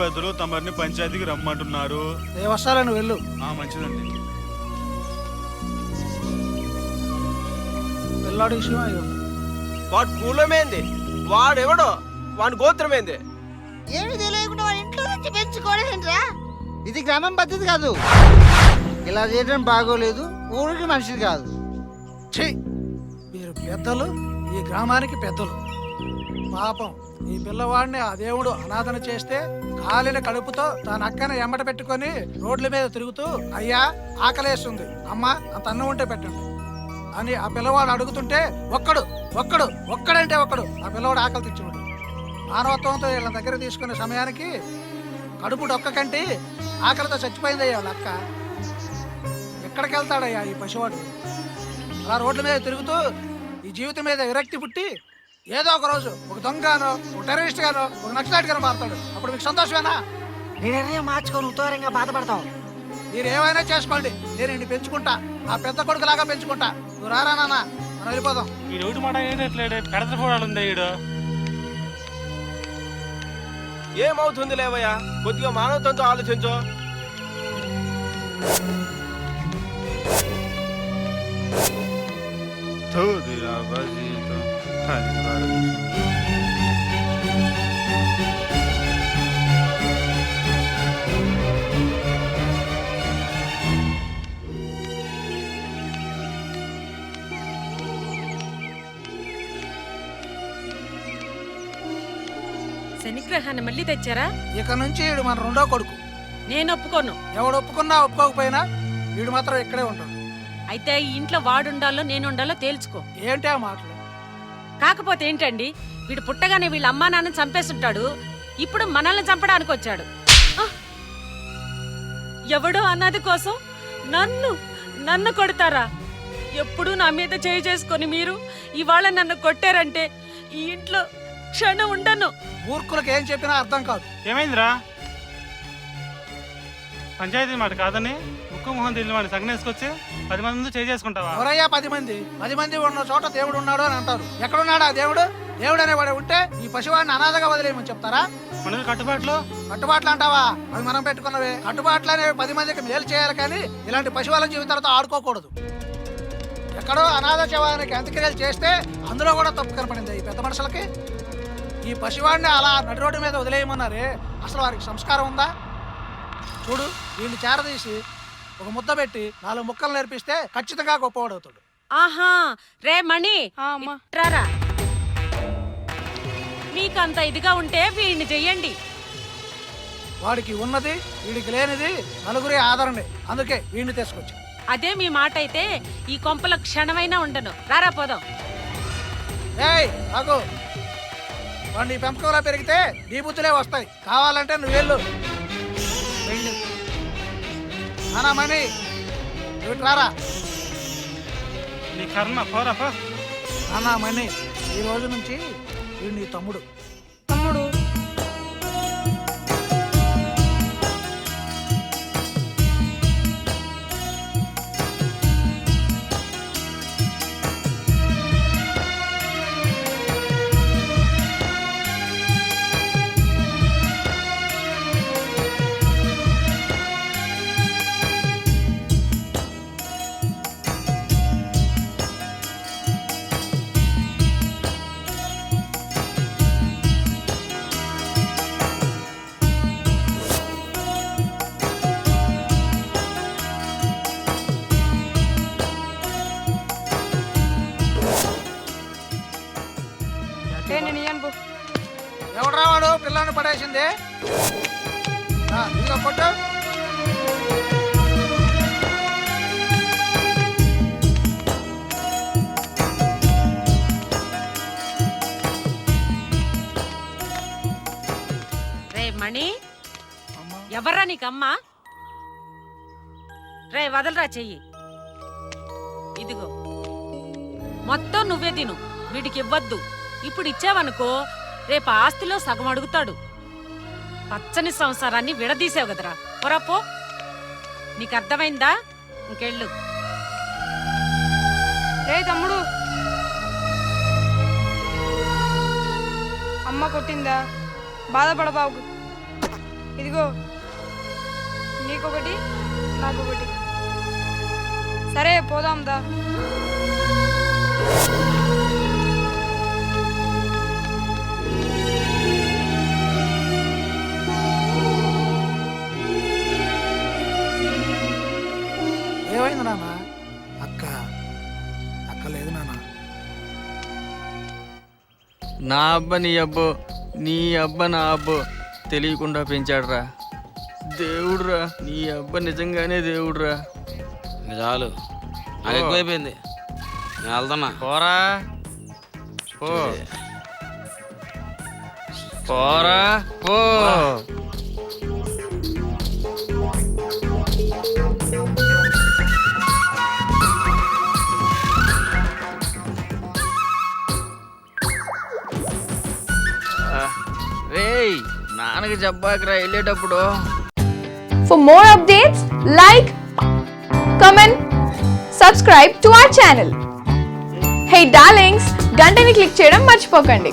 పెద్దలు తమరిని పంచాయతీకి రమ్మంటున్నారు. వస్తారా, నువ్వు వెళ్ళు. మంచిదండి. పిల్లాడు విషయం అయ్యో, వాడు కులమేంది, వాడెవడో, వాడి గోత్రమేంది? ఏమి తెలియకుండా వాడి ఇంట్లో నుంచి పెంచుకోలేదురా. ఇది గ్రామం పద్ధతి కాదు. ఇలా చేయడం బాగోలేదు. ఊరికి మనిషిది కాదు. ఛీ, మీరు పెద్దలు, ఈ గ్రామానికి పెద్దలు. పాపం ఈ పిల్లవాడిని ఆ దేవుడు అనాథన చేస్తే కాలిన కడుపుతో తన అక్కని ఎమ్మట పెట్టుకొని రోడ్ల మీద తిరుగుతూ, అయ్యా ఆకలేస్తుంది అమ్మా, అంత అన్నం ఉంటే పెట్టండి అని ఆ పిల్లవాడు అడుగుతుంటే ఒక్కడంటే ఆ పిల్లవాడు ఆకలి తెచ్చుకోడు. మానవత్వంతో వీళ్ళ దగ్గర తీసుకునే సమయానికి కడుపు డొక్క కంటి ఆకలితో చచ్చిపోయిందయ్యా వాళ్ళ అక్క. ఎక్కడికి వెళ్తాడయ్యా ఈ పసివాడు? అలా రోడ్ల మీద తిరుగుతూ ఈ జీవితం మీద విరక్తి పుట్టి ఏదో ఒక రోజు ఒక దొంగగానో, ఒక టెర్రరిస్ట్ గానో, ఒక నక్సలైట్ గానో మారుతాడు. అప్పుడు మీకు సంతోషమేనా? నేనే మార్చుకొని ఉత్తరంగా బాధపడతావు. మీరు ఏమైనా చేసుకోండి, నేను ఇంటి పెంచుకుంటా, ఆ పెద్ద కొడుకు లాగా పెంచుకుంటా. నువ్వు రారా నాన్న, మనం వెళ్ళిపోదాం. ఈ రోడ్డు మాట ఏంటట్లేడే, పెడతపోవాలంది ఈడు. ఏమవుతుంది లేవయ్యా, కొద్దిగా మానవత్వంతో ఆలోచించు. శనిగ్రహాన్ని మళ్ళీ తెచ్చారా? ఇక నుంచి వీడు మన రెండో కొడుకు. నేను ఒప్పుకోను. ఎవడు ఒప్పుకున్నా ఒప్పుకోకపోయినా వీడు మాత్రం ఇక్కడే ఉంటాడు. అయితే ఈ ఇంట్లో వాడుండాలో నేనుండాలో తేల్చుకో. ఏంటి ఆ మాటలు? కాకపోతే ఏంటండి, వీడు పుట్టగానే వీళ్ళ అమ్మా నాన్న చంపేస్తుంటాడు, ఇప్పుడు మనల్ని చంపడానికి వచ్చాడు. ఎవడో అన్నది కోసం నన్ను కొడతారా? ఎప్పుడు నా మీద చేయి చేసుకొని మీరు ఇవాళ నన్ను కొట్టారంటే ఈ ఇంట్లో క్షణం ఉండను. మూర్ఖులకు ఏం చెప్పినా అర్థం కాదు. ఏమైందిరా? పంచాయతీ మాట కాదని ముక్కు మొహం తెలియని వాడిని సగనేసుకొచ్చి 10 మంది ముందు చేసుకుంటావా? ఎవరయ్యా 10 మంది? 10 మంది ఉన్న చోట దేవుడు ఉన్నాడు అని అంటారు. ఎక్కడున్నాడు ఆ దేవుడు? దేవుడు అనేవాడు ఉంటే ఈ పసివాడిని అనాథగా వదిలేయమని చెప్తారా? మన కట్టుబాట్లు అంటావా? అవి మనం పెట్టుకున్నవే. కట్టుబాట్లు అనేవి 10 మందికి మేలు చేయాలి, కానీ ఇలాంటి పసివాళ్ళ జీవితాలతో ఆడుకోకూడదు. ఎక్కడో అనాథ శవానికి అంత్యక్రియలు చేస్తే అందులో కూడా తప్పు కనపడింది ఈ పెద్ద మనుషులకి. ఈ పసివాడిని అలా నడి రోడ్డు మీద వదిలేయమన్నారే, అసలు వారికి సంస్కారం ఉందా? చూడు, వీళ్ళు చేరదీసి ఒక ముద్ద పెట్టి 4 ముక్కలు నేర్పిస్తే ఖచ్చితంగా గొప్పవాడవుతాడు. ఆహా, రే మణి, ఇట్రారా. మీకంత ఇదిగా ఉంటే వీడిని చెయ్యండి. వాడికి ఉన్నది వీడికి లేనిది నలుగురి ఆదరణే, అందుకే వీడిని తీసుకొచ్చి. అదే మీ మాట అయితే ఈ కొంపల క్షణమైనా ఉండను. రారా పోదాం. ఏయ్ ఆగు, వాడిని పెంపకంలో పెరిగితే నీ బుద్ధులే వస్తాయి. కావాలంటే నువ్వు వెళ్ళు. అనా మణి, నువ్వు రారా. నీ కర్మ పోరాపా. అన్నా మణి, ఈ రోజు నుంచి వీడు నీ తమ్ముడు. ఎవడరా వాడు పిల్లని పడేసింది? ఇదిగో కొట్టు. రే మణి, ఎవర్రా నీకమ్మా? రే వదలరా చెయ్యి. ఇదిగో మొత్తం నువ్వే తిను, వీడికి ఇవ్వద్దు. ఇప్పుడు ఇచ్చావనుకో రేపు ఆస్తిలో సగం అడుగుతాడు. పచ్చని సంసారాన్ని విడదీసావు కదరా. పొరపో, నీకు అర్థమైందా? ఇంకెళ్ళు. రే తమ్ముడు, అమ్మ కొట్టిందా? బాధపడబాబు. ఇదిగో నీకొకటి నాకొకటి. సరే పోదాం దా. ఏమైంది నాన్న? అక్క లేదు నాన్న. నా అబ్బ నీ అబ్బో, నీ అబ్బ నా అబ్బో తెలియకుండా పెంచాడురా. దేవుడురా, నీ అబ్బ నిజంగానే దేవుడురా. చాలు, నాకు ఎక్కువైపోయింది, నేను వెళ్తున్నా. పోరా పో, పోరా పో. రేయ్, నాన్నకి చెప్పాకరా వెళ్ళేటప్పుడు. For more updates, like, comment, subscribe to our channel. Hey darlings, గంటని click చేయడం మర్చిపోకండి.